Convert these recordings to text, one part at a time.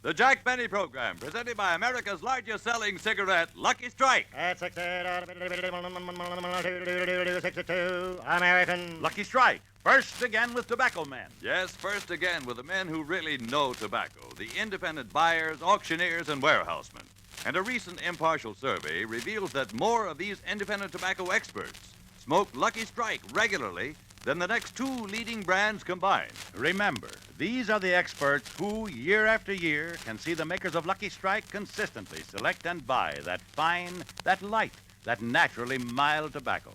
The Jack Benny Program, presented by America's largest selling cigarette, Lucky Strike. At 62, American. Lucky Strike. First again with Tobacco Men. Yes, first again with the men who really know tobacco, the independent buyers, auctioneers, and warehousemen. And a recent impartial survey reveals that more of these independent tobacco experts smoke Lucky Strike regularly than the next two leading brands combined. Remember, these are the experts who, year after year, can see the makers of Lucky Strike consistently select and buy that fine, that light, that naturally mild tobacco.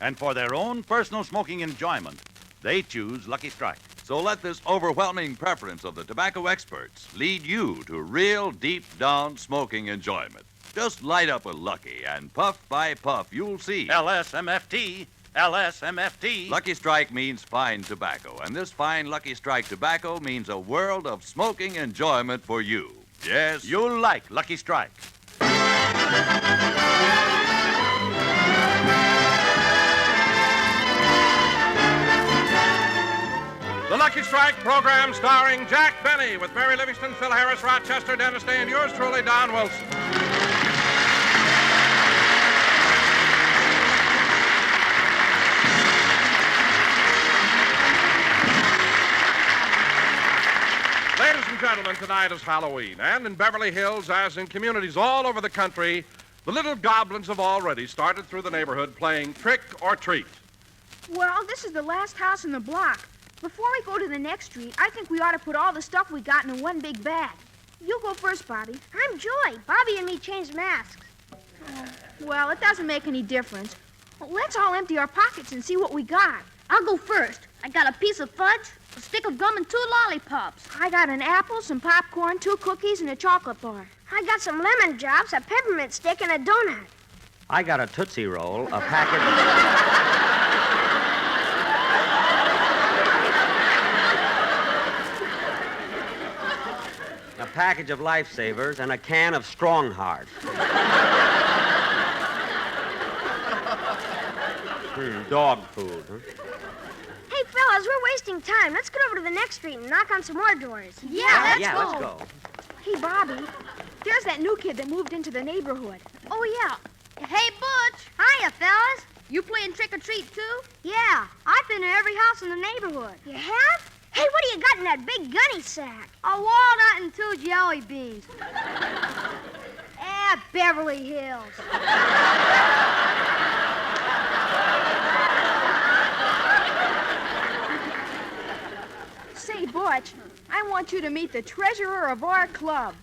And for their own personal smoking enjoyment, they choose Lucky Strike. So let this overwhelming preference of the tobacco experts lead you to real deep-down smoking enjoyment. Just light up a Lucky, and puff by puff, you'll see. LSMFT. LSMFT. Lucky Strike means fine tobacco, and this fine Lucky Strike tobacco means a world of smoking enjoyment for you. Yes? You'll like Lucky Strike. The Lucky Strike program starring Jack Benny with Mary Livingston, Phil Harris, Rochester, Dennis Day, and yours truly, Don Wilson. Ladies and gentlemen, tonight is Halloween, and in Beverly Hills, as in communities all over the country, the little goblins have already started through the neighborhood playing trick or treat. Well, this is the last house in the block. Before we go to the next street, I think we ought to put all the stuff we got in one big bag. You go first, Bobby. I'm Joy. Bobby and me changed masks. Well, it doesn't make any difference. Well, let's all empty our pockets and see what we got. I'll go first. I got a piece of fudge, a stick of gum, and 2 lollipops. I got an apple, some popcorn, 2 cookies, and a chocolate bar. I got some lemon drops, a peppermint stick, and a donut. I got a Tootsie Roll, a packet a package of Lifesavers, and a can of Strong Heart. Dog food, huh? Hey, fellas, we're wasting time. Let's get over to the next street and knock on some more doors. Yeah, let's go. Hey, Bobby, there's that new kid that moved into the neighborhood. Oh, yeah. Hey, Butch. Hiya, fellas. You playing trick or treat, too? Yeah, I've been to every house in the neighborhood. You have? Hey, what do you got in that big gunny sack? A walnut and 2 jelly beans. Beverly Hills. Say, Butch, I want you to meet the treasurer of our club,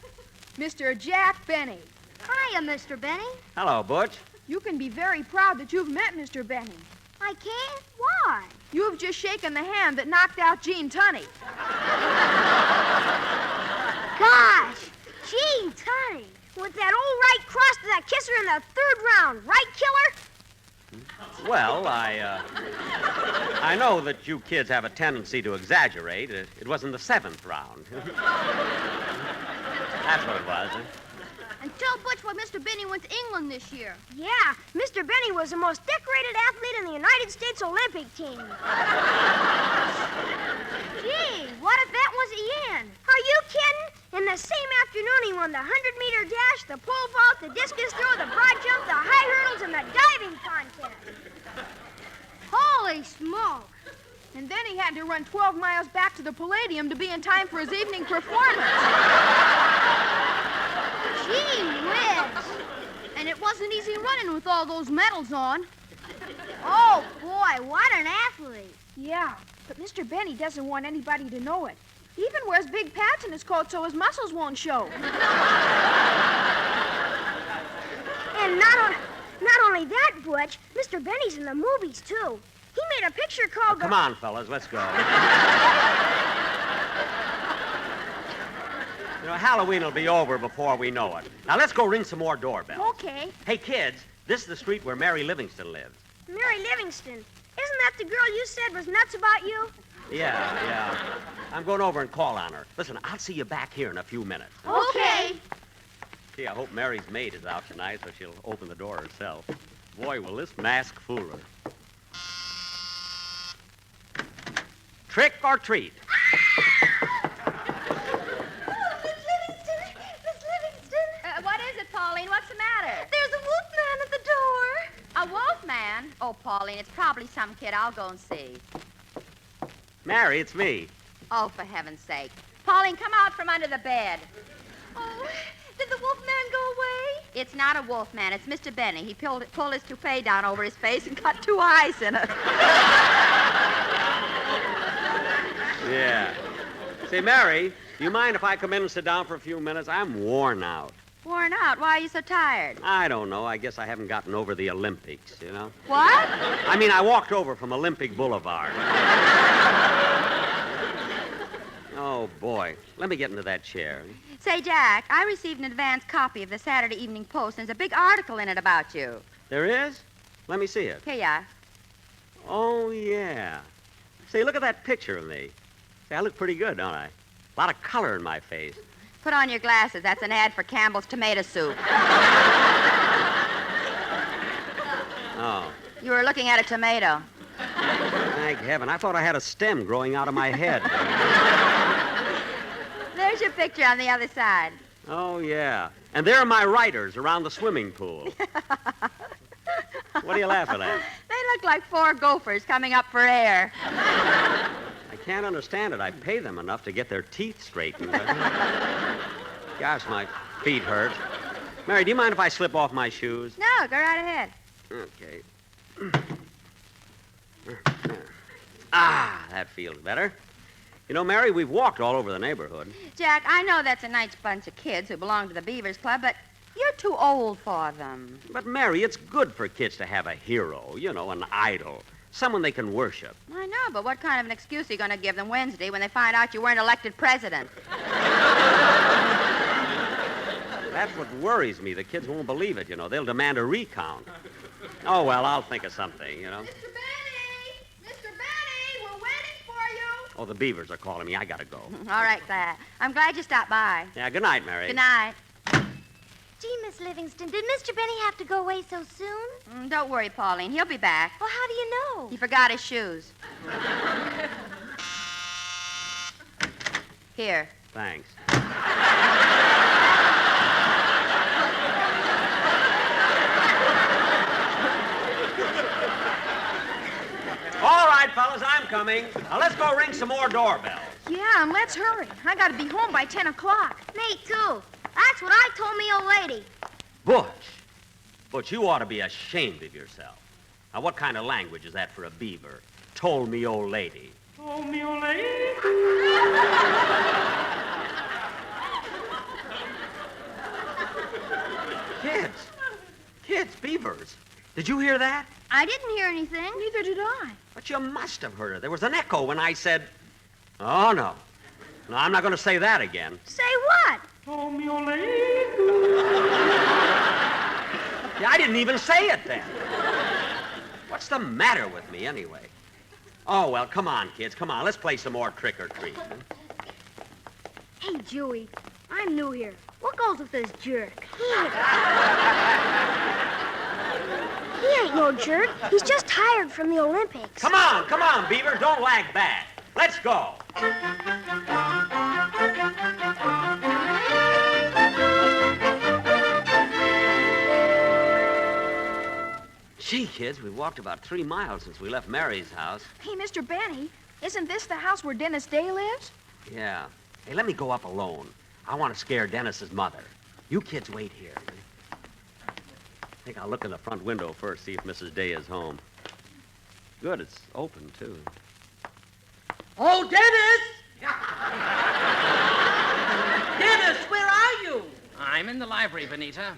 Mr. Jack Benny. Hiya, Mr. Benny. Hello, Butch. You can be very proud that you've met Mr. Benny. I can't? Why? You've just shaken the hand that knocked out Gene Tunney. Gosh, Gene Tunney. With that old right cross to that kisser in the 3rd round. Right, killer? Well, I know that you kids have a tendency to exaggerate. It was in the 7th round. That's what it was. And tell Butch why Mr. Benny went to England this year. Yeah, Mr. Benny was the most decorated athlete in the United States Olympic team. Gee, what if that was Ian? Are you kidding? In the same afternoon, he won the 100-meter dash, the pole vault, the discus throw, the broad jump, the high hurdles, and the diving contest. Holy smoke. And then he had to run 12 miles back to the Palladium to be in time for his evening performance. Gee whiz. And it wasn't easy running with all those medals on. Oh, boy, what an athlete. Yeah, but Mr. Benny doesn't want anybody to know it. He even wears big pads in his coat so his muscles won't show. And not only that, Butch, Mr. Benny's in the movies, too. He made a picture called... Come on, fellas, let's go. You know, Halloween will be over before we know it. Now, let's go ring some more doorbells. Okay. Hey, kids, this is the street where Mary Livingston lives. Mary Livingston. Isn't that the girl you said was nuts about you? Yeah. I'm going over and call on her. Listen, I'll see you back here in a few minutes. Okay. Gee, I hope Mary's maid is out tonight so she'll open the door herself. Boy, will this mask fool her. Trick or treat? Oh, Miss Pauline. It's probably some kid. I'll go and see. Mary, it's me. Oh, for heaven's sake. Pauline, come out from under the bed. Oh, did the wolf man go away? It's not a wolf man. It's Mr. Benny. He pulled his toupee down over his face and cut 2 eyes in it. Yeah. Say, Mary, do you mind if I come in and sit down for a few minutes? I'm worn out. Worn out? Why are you so tired? I don't know. I guess I haven't gotten over the Olympics, you know? What? I mean, I walked over from Olympic Boulevard. Oh, boy. Let me get into that chair. Say, Jack, I received an advance copy of the Saturday Evening Post, and there's a big article in it about you. There is? Let me see it. Here you are. Oh, yeah. Say, look at that picture of me. Say, I look pretty good, don't I? A lot of color in my face. Put on your glasses. That's an ad for Campbell's tomato soup. Oh. You were looking at a tomato. Thank heaven. I thought I had a stem growing out of my head. There's your picture on the other side. Oh, yeah. And there are my writers around the swimming pool. What are you laughing at? They look like 4 gophers coming up for air. I can't understand it. I pay them enough to get their teeth straightened. Gosh, my feet hurt. Mary, do you mind if I slip off my shoes? No, go right ahead. Okay. Ah, that feels better. You know, Mary, we've walked all over the neighborhood. Jack, I know that's a nice bunch of kids who belong to the Beavers Club, but you're too old for them. But, Mary, it's good for kids to have a hero, you know, an idol, someone they can worship. I know, but what kind of an excuse are you going to give them Wednesday when they find out you weren't elected president? That's what worries me. The kids won't believe it, you know. They'll demand a recount. Oh, well, I'll think of something, you know. Mr. Benny! Mr. Benny! We're waiting for you! Oh, the Beavers are calling me. I gotta go. All right, Claire. I'm glad you stopped by. Yeah, good night, Mary. Good night. Gee, Miss Livingston, did Mr. Benny have to go away so soon? Don't worry, Pauline. He'll be back. Well, how do you know? He forgot his shoes. Here. Thanks. All right, fellas, I'm coming. Now, let's go ring some more doorbells. Yeah, and let's hurry. I gotta be home by 10 o'clock. Me, too. That's what I told me old lady. Butch, you ought to be ashamed of yourself. Now, what kind of language is that for a beaver? Told me old lady. Told me old lady. Kids, beavers. Did you hear that? I didn't hear anything. Neither did I. But you must have heard it. There was an echo when I said, oh, no. No, I'm not going to say that again. Say what? Told me old lady. Yeah, I didn't even say it then. What's the matter with me, anyway? Oh, well, come on, kids. Come on. Let's play some more trick or treat. Hey, Joey, I'm new here. What goes with this jerk? He ain't no jerk. He's just tired from the Olympics. Come on, Beaver. Don't lag back. Let's go. Gee, kids, we've walked about 3 miles since we left Mary's house. Hey, Mr. Benny, isn't this the house where Dennis Day lives? Yeah. Hey, let me go up alone. I want to scare Dennis's mother. You kids wait here. I think I'll look in the front window first, see if Mrs. Day is home. Good, it's open, too. Oh, Dennis! Dennis, where are you? I'm in the library, Benita.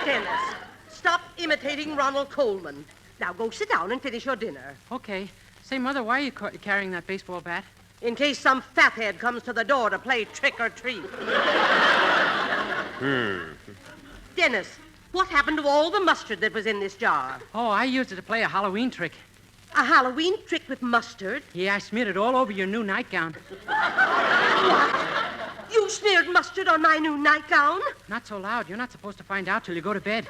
Dennis, stop imitating Ronald Coleman. Now go sit down and finish your dinner. Okay. Say, Mother, why are you carrying that baseball bat? In case some fathead comes to the door to play trick or treat. Dennis, what happened to all the mustard that was in this jar? Oh, I used it to play a Halloween trick. A Halloween trick with mustard? Yeah, I smeared it all over your new nightgown. What? You smeared mustard on my new nightgown? Not so loud. You're not supposed to find out till you go to bed.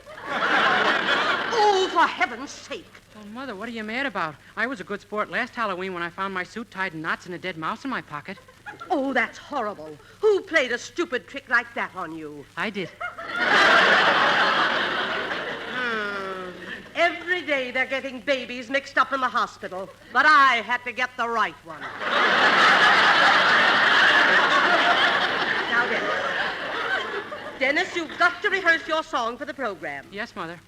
Oh, for heaven's sake. Well, Mother, what are you mad about? I was a good sport last Halloween when I found my suit tied in knots and a dead mouse in my pocket. Oh, that's horrible. Who played a stupid trick like that on you? I did. Every day they're getting babies mixed up in the hospital, but I had to get the right one. Now, Dennis. Dennis, you've got to rehearse your song for the program. Yes, Mother.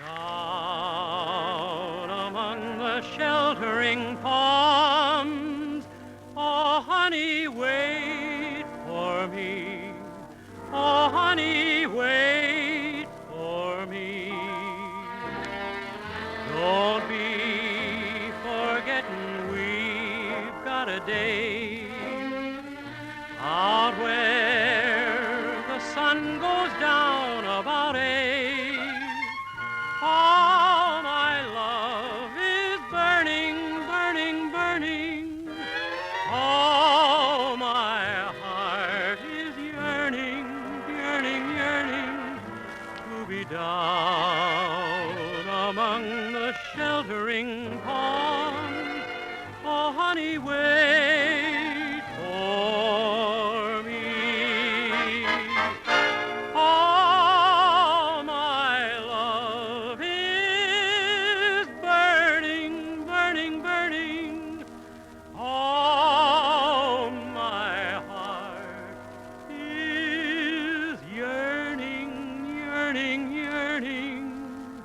Down among the sheltering palms, oh, honey, wait for me. Oh, honey, wait for me. Don't be forgetting we've got a day out where the sun goes down about 8. Oh, my love is burning, burning, burning. Oh, my heart is yearning, yearning, yearning to be down among the sheltering palms. Oh, honey, wait for me. Oh, my love is burning, burning, burning. Oh, my heart is yearning, yearning, yearning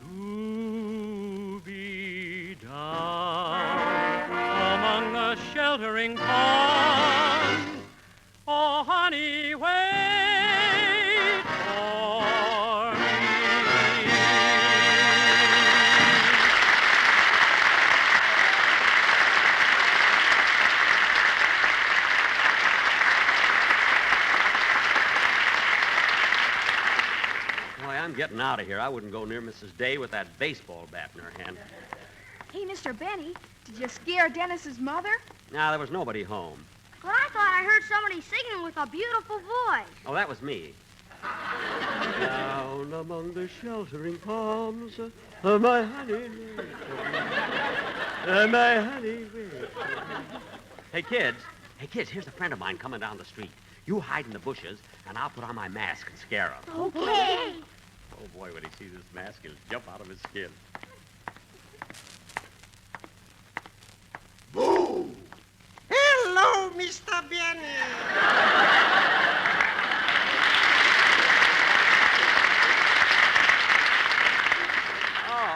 to be down among the sheltering palms. Oh, honey, wait for me. Boy, I'm getting out of here. I wouldn't go near Mrs. Day with that baseball bat in her hand. Hey, Mr. Benny, did you scare Dennis's mother? Now, there was nobody home. Well, I thought I heard somebody singing with a beautiful voice. Oh, that was me. Down among the sheltering palms, my honey, my honey. Hey, kids, here's a friend of mine coming down the street. You hide in the bushes, and I'll put on my mask and scare him. Okay. Oh, boy, when he sees this mask, he'll jump out of his skin. Hello, Mr. Benny.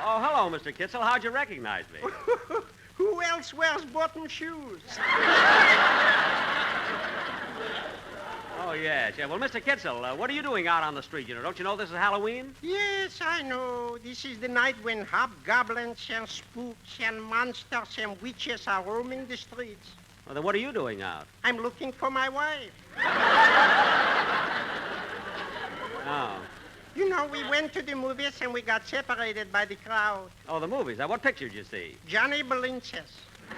Oh, hello, Mr. Kitzel. How'd you recognize me? Who else wears button shoes? Oh, yes. Yeah. Well, Mr. Kitzel, what are you doing out on the street? Don't you know this is Halloween? Yes, I know. This is the night when hobgoblins and spooks and monsters and witches are roaming the streets. Well, then what are you doing out? I'm looking for my wife. Oh. You know, we went to the movies and we got separated by the crowd. Oh, the movies. Now, what picture did you see? Johnny Belinches. No,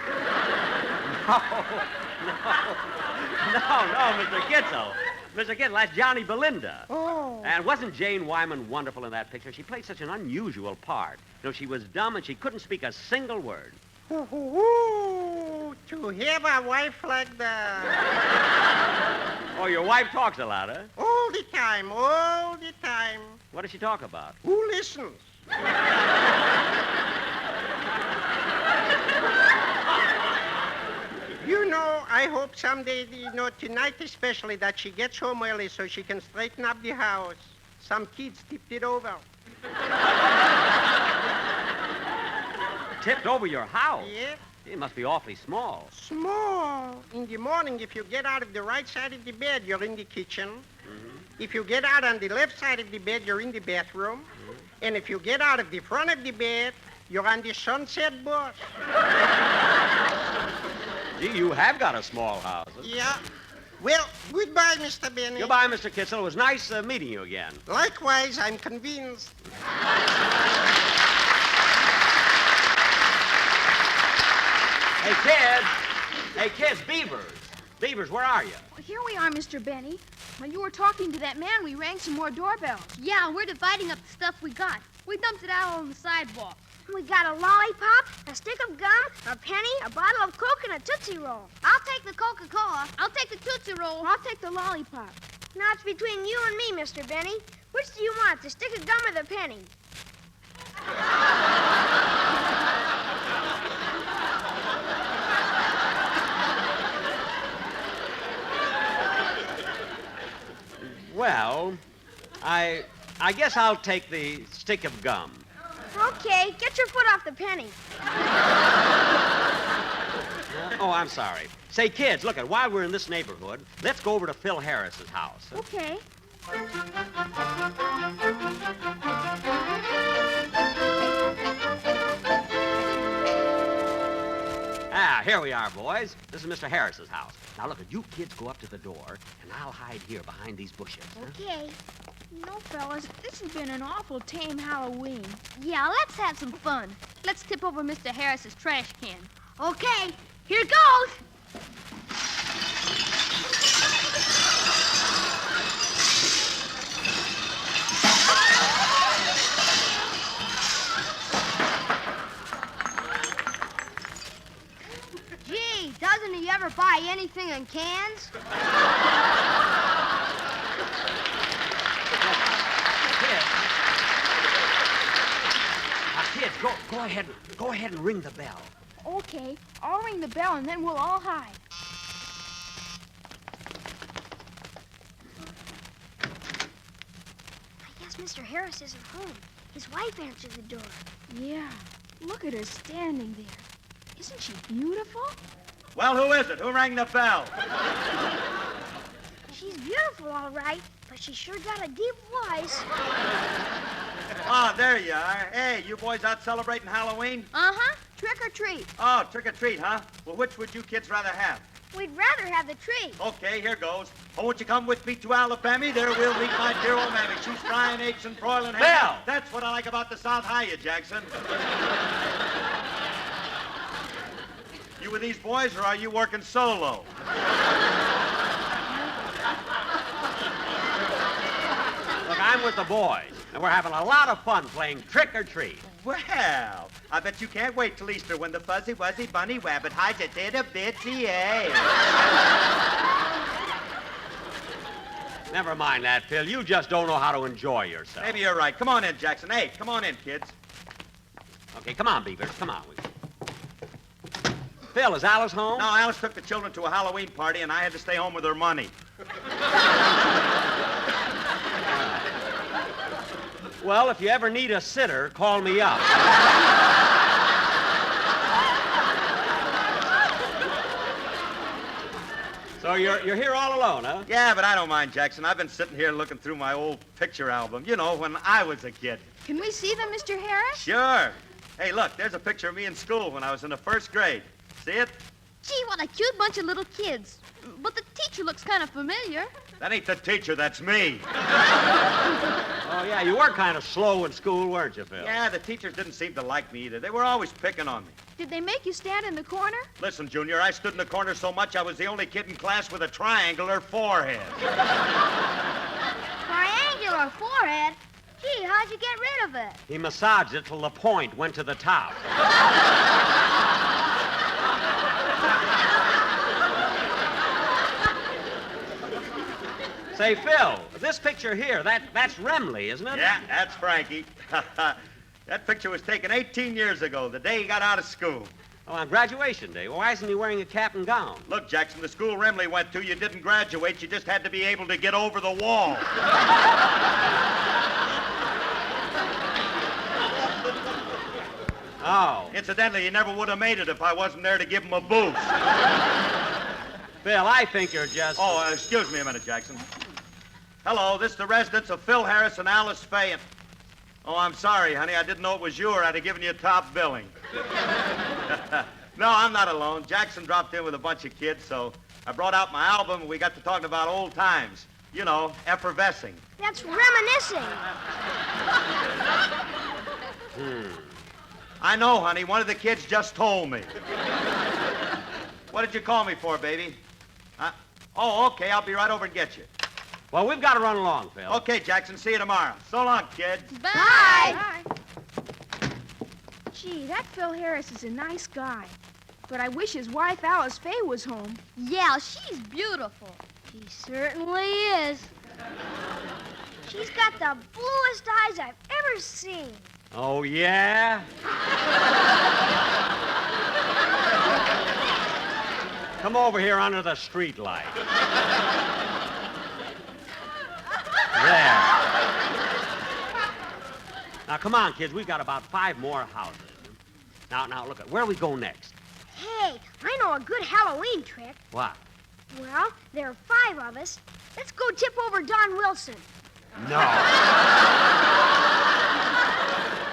Mr. Kitzel. Mr. Kitzel, that's Johnny Belinda. Oh. And wasn't Jane Wyman wonderful in that picture? She played such an unusual part. She was dumb and she couldn't speak a single word. Ooh, to have a wife like that. Oh, your wife talks a lot, huh? All the time, all the time. What does she talk about? Who listens? You know, I hope someday, tonight especially, that she gets home early so she can straighten up the house. Some kids tipped it over. Tipped over your house? Yeah. It must be awfully small. Small. In the morning, if you get out of the right side of the bed, you're in the kitchen. Mm-hmm. If you get out on the left side of the bed, you're in the bathroom. Mm-hmm. And if you get out of the front of the bed, you're on the sunset bus. Gee, you have got a small house. Huh? Yeah. Well, goodbye, Mr. Benny. Goodbye, Mr. Kitzel. It was nice meeting you again. Likewise, I'm convinced. Hey, kids, Beavers. Beavers, where are you? Well, here we are, Mr. Benny. When you were talking to that man, we rang some more doorbells. Yeah, we're dividing up the stuff we got. We dumped it out on the sidewalk. We got a lollipop, a stick of gum, a penny, a bottle of Coke, and a Tootsie Roll. I'll take the Coca-Cola. I'll take the Tootsie Roll. I'll take the lollipop. Now it's between you and me, Mr. Benny. Which do you want, the stick of gum or the penny? Well, I guess I'll take the stick of gum. Okay, get your foot off the penny. Oh, I'm sorry. Say, kids, look, while we're in this neighborhood, let's go over to Phil Harris's house. Okay. Ah, here we are, boys. This is Mr. Harris's house. Now, look, you kids go up to the door, and I'll hide here behind these bushes. Huh? Okay. No, fellas, this has been an awful tame Halloween. Yeah, let's have some fun. Let's tip over Mr. Harris's trash can. Okay, here goes. Gee, doesn't he ever buy anything in cans? Kids, go ahead and ring the bell. Okay, I'll ring the bell and then we'll all hide. I guess Mr. Harris isn't home. His wife answered the door. Yeah, look at her standing there. Isn't she beautiful? Well, who is it? Who rang the bell? She's beautiful, all right, but she sure got a deep voice. Oh, there you are. Hey, you boys out celebrating Halloween? Uh-huh. Trick or treat. Oh, trick or treat, huh? Well, which would you kids rather have? We'd rather have the tree. Okay, here goes. Oh, won't you come with me to Alabama? There we'll meet my dear old mammy. She's frying eggs and broiling ham. Bill! That's what I like about the South. Hiya, Jackson. You with these boys, or are you working solo? Look, I'm with the boys, and we're having a lot of fun playing trick or treat. Well, I bet you can't wait till Easter when the fuzzy wuzzy bunny rabbit hides a little bitsy egg. Never mind that, Phil. You just don't know how to enjoy yourself. Maybe you're right. Come on in, Jackson. Hey, come on in, kids. Okay, come on, Beavers. Come on. Phil, is Alice home? No, Alice took the children to a Halloween party, and I had to stay home with her money. Well, if you ever need a sitter, call me up. So you're here all alone, huh? Yeah, but I don't mind, Jackson. I've been sitting here looking through my old picture album. You know, when I was a kid. Can we see them, Mr. Harris? Sure. Hey, look, there's a picture of me in school when I was in the first grade. See it? Gee, what a cute bunch of little kids. But the teacher looks kind of familiar. That ain't the teacher, that's me. Oh, yeah, you were kind of slow in school, weren't you, Phil? Yeah, the teachers didn't seem to like me either. They were always picking on me. Did they make you stand in the corner? Listen, Junior, I stood in the corner so much I was the only kid in class with a triangular forehead. Triangular forehead? Gee, how'd you get rid of it? He massaged it till the point went to the top. Say, Phil, this picture here, that's Remley, isn't it? Yeah, that's Frankie. That picture was taken 18 years ago, the day he got out of school. Oh, on graduation day. Why isn't he wearing a cap and gown? Look, Jackson, the school Remley went to, you didn't graduate. You just had to be able to get over the wall. Oh. Incidentally, he never would have made it if I wasn't there to give him a boost. Phil, I think you're just... Oh, excuse me a minute, Jackson. Hello, this is the residence of Phil Harris and Alice Fay. Oh, I'm sorry, honey. I didn't know it was you, or I'd have given you top billing. No, I'm not alone. Jackson dropped in with a bunch of kids, so I brought out my album, and we got to talking about old times. You know, effervescing. That's reminiscing. I know, honey. One of the kids just told me. What did you call me for, baby? Oh, okay. I'll be right over and get you. Well, we've got to run along, Phil. Okay, Jackson. See you tomorrow. So long, kids. Bye. Bye. Gee, that Phil Harris is a nice guy. But I wish his wife, Alice Faye, was home. Yeah, she's beautiful. She certainly is. She's got the bluest eyes I've ever seen. Oh, yeah? Come over here under the street light. There. Now, come on, kids. We've got about 5 more houses. Now, look, where do we go next? Hey, I know a good Halloween trick. What? Well, there are 5 of us. Let's go tip over Don Wilson. No.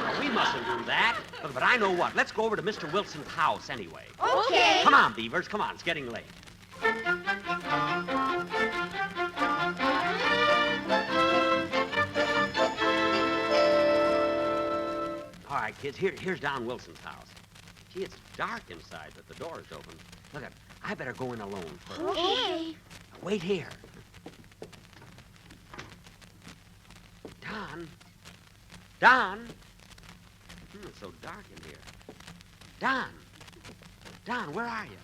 No, we mustn't do that. But I know what. Let's go over to Mr. Wilson's house anyway. Okay. Come on, Beavers. Come on. It's getting late. All right, kids. Here's Don Wilson's house. Gee, it's dark inside, but the door is open. Look, I better go in alone first. Okay. Wait here. Don? Don? It's so dark in here. Don? Don, where are you?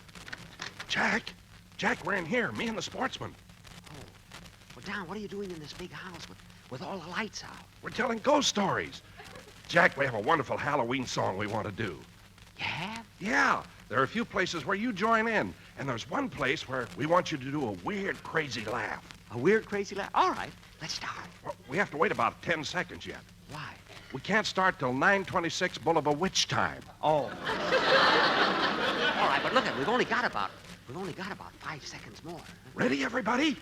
Jack, we're in here, me and the sportsman. Oh. Well, Don, what are you doing in this big house with all the lights out? We're telling ghost stories. Jack, we have a wonderful Halloween song we want to do. You have? Yeah, there are a few places where you join in, and there's one place where we want you to do a weird, crazy laugh. A weird, crazy laugh? All right, let's start. Well, we have to wait about 10 seconds yet. Why? We can't start till 9:26 Boulevard Witch time. Oh. All right, but look, we've only got about 5 seconds more. Ready, everybody?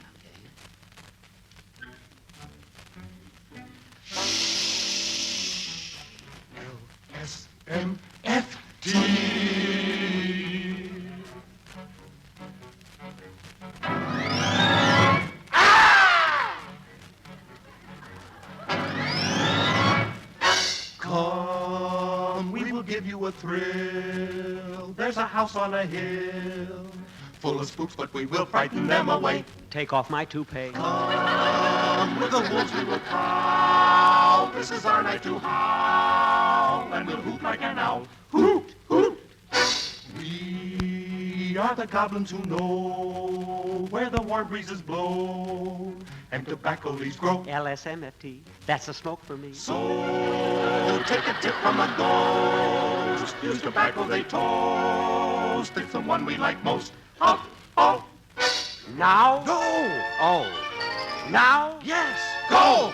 L-S-M-F-T. Come, we will give you a thrill. There's a house on a hill, full of spooks, but we will frighten them away. Take off my toupee. Come, with the wolves we will prowl. This is our night to howl, and we'll hoot like an owl. Hoot, hoot. We are the goblins who know where the warm breezes blow and tobacco leaves grow. LSMFT. That's the smoke for me. So take a tip from a ghost. Use tobacco they toast. It's the one we like most. Oh, oh. Now? Go! Oh. Now? Yes! Go!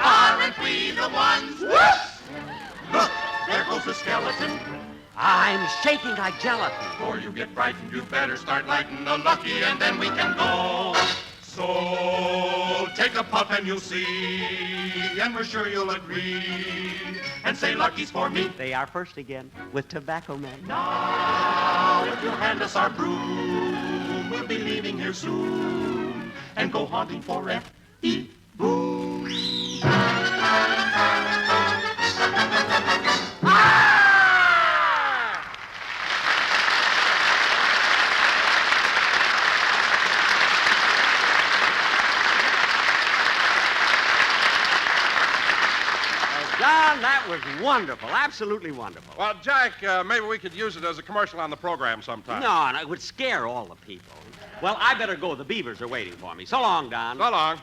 Aren't we the ones? Look, there goes the skeleton. I'm shaking like gelatin. Before you get frightened, you'd better start lighting the lucky, and then we can go. So take a puff and you'll see, and we're sure you'll agree, and say lucky's for me. They are first again with Tobacco Man. Now, if you'll hand us our broom, we'll be leaving here soon, and go haunting for F.E. Boom. John, that was wonderful. Absolutely wonderful. Well, Jack, maybe we could use it as a commercial on the program sometime. No, it would scare all the people. Well, I better go. The Beavers are waiting for me. So long, Don. So long.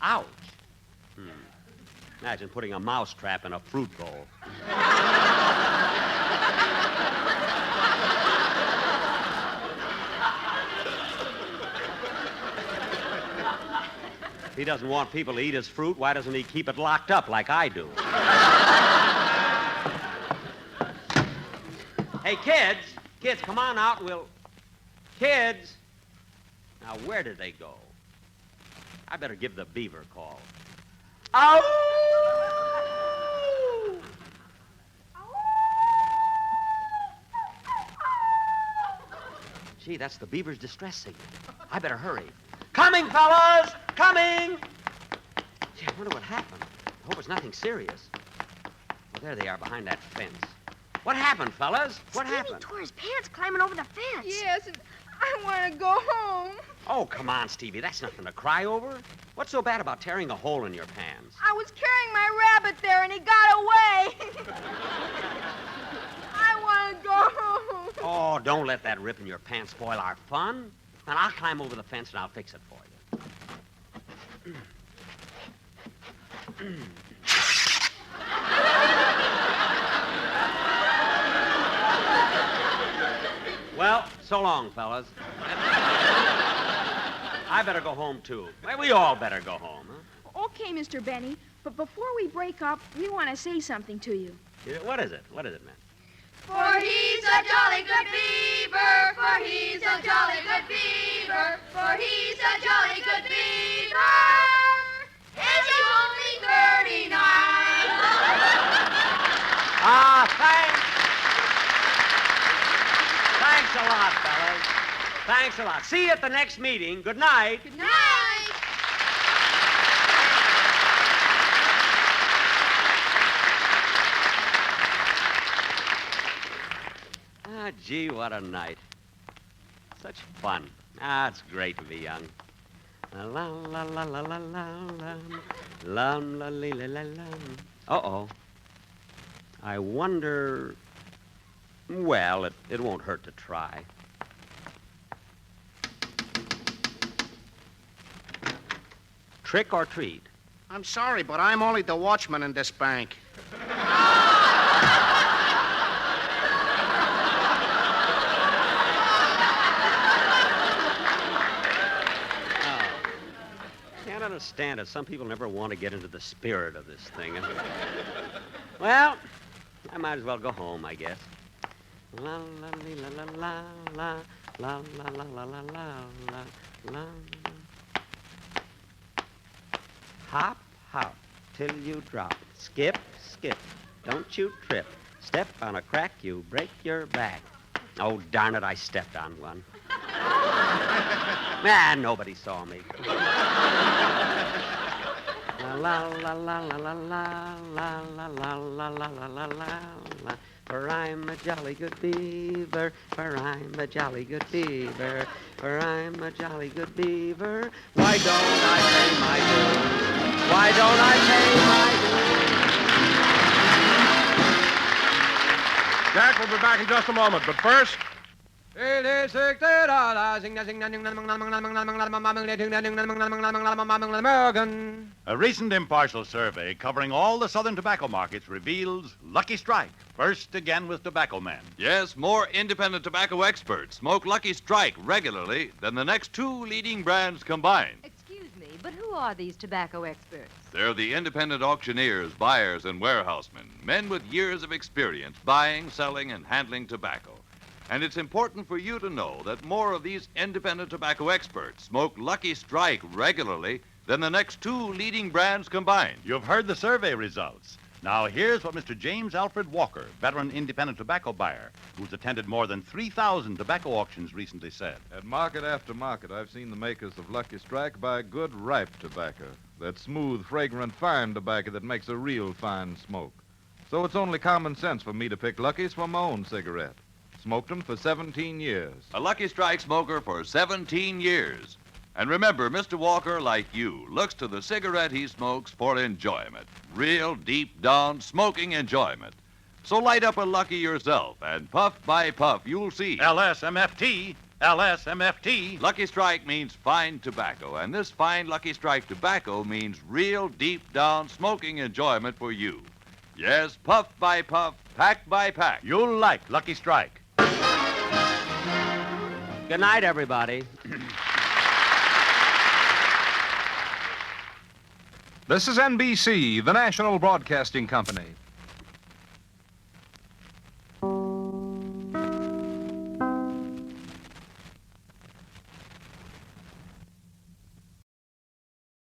Ouch. Imagine putting a mouse trap in a fruit bowl. If he doesn't want people to eat his fruit, why doesn't he keep it locked up like I do? Hey, kids, come on out. Kids. Now, where did they go? I better give the Beaver a call. Oh! Gee, that's the Beaver's distress signal. I better hurry. Coming, fellas! Coming! Gee, I wonder what happened. I hope it's nothing serious. Well, there they are behind that fence. What happened, fellas? What happened? Stevie tore his pants climbing over the fence. Yes, and I want to go home. Oh, come on, Stevie. That's nothing to cry over. What's so bad about tearing a hole in your pants? I was carrying my rabbit there and he got away. I want to go home. Oh, don't let that rip in your pants spoil our fun. And I'll climb over the fence and I'll fix it for you. Well, so long, fellas. I better go home, too. Well, we all better go home, huh? Okay, Mr. Benny, but before we break up, we want to say something to you. Yeah, what is it? What is it, man? For he's a jolly good beaver, for he's a jolly good beaver, for he's a jolly good beaver. Is he only 39? Ah, thanks. Thanks a lot, fellas. Thanks a lot. See you at the next meeting. Good night. Good night. Ah, gee, what a night. Such fun. Ah, it's great to be young. La la la la la la la la la la la la. Uh-oh. I wonder... Well, it won't hurt to try. Trick or treat? I'm sorry, but I'm only the watchman in this bank. Can't understand it. Some people never want to get into the spirit of this thing. Well, I might as well go home, I guess. La la la la la la la la la la la la la. Hop, hop, till you drop. Skip, skip, don't you trip. Step on a crack, you break your back. Oh, darn it, I stepped on one. Man, nobody saw me. La la la la la la la la la la la la la la. For I'm a jolly good beaver, for I'm a jolly good beaver, for I'm a jolly good beaver. Why don't I pay my dues? Why don't I pay my dues? Jack will be back in just a moment, but first... A recent impartial survey covering all the southern tobacco markets reveals Lucky Strike, first again with tobacco men. Yes, more independent tobacco experts smoke Lucky Strike regularly than the next two leading brands combined. Excuse me, but who are these tobacco experts? They're the independent auctioneers, buyers, and warehousemen, men with years of experience buying, selling, and handling tobacco. And it's important for you to know that more of these independent tobacco experts smoke Lucky Strike regularly than the next two leading brands combined. You've heard the survey results. Now, here's what Mr. James Alfred Walker, veteran independent tobacco buyer, who's attended more than 3,000 tobacco auctions, recently said. At market after market, I've seen the makers of Lucky Strike buy good, ripe tobacco. That smooth, fragrant, fine tobacco that makes a real fine smoke. So it's only common sense for me to pick Lucky's for my own cigarette. Smoked them for 17 years. A Lucky Strike smoker for 17 years. And remember, Mr. Walker, like you, looks to the cigarette he smokes for enjoyment. Real, deep-down smoking enjoyment. So light up a Lucky yourself, and puff by puff, you'll see. LSMFT, LSMFT. Lucky Strike means fine tobacco, and this fine Lucky Strike tobacco means real, deep-down smoking enjoyment for you. Yes, puff by puff, pack by pack. You'll like Lucky Strike. Good night, everybody. This is NBC, the national broadcasting company.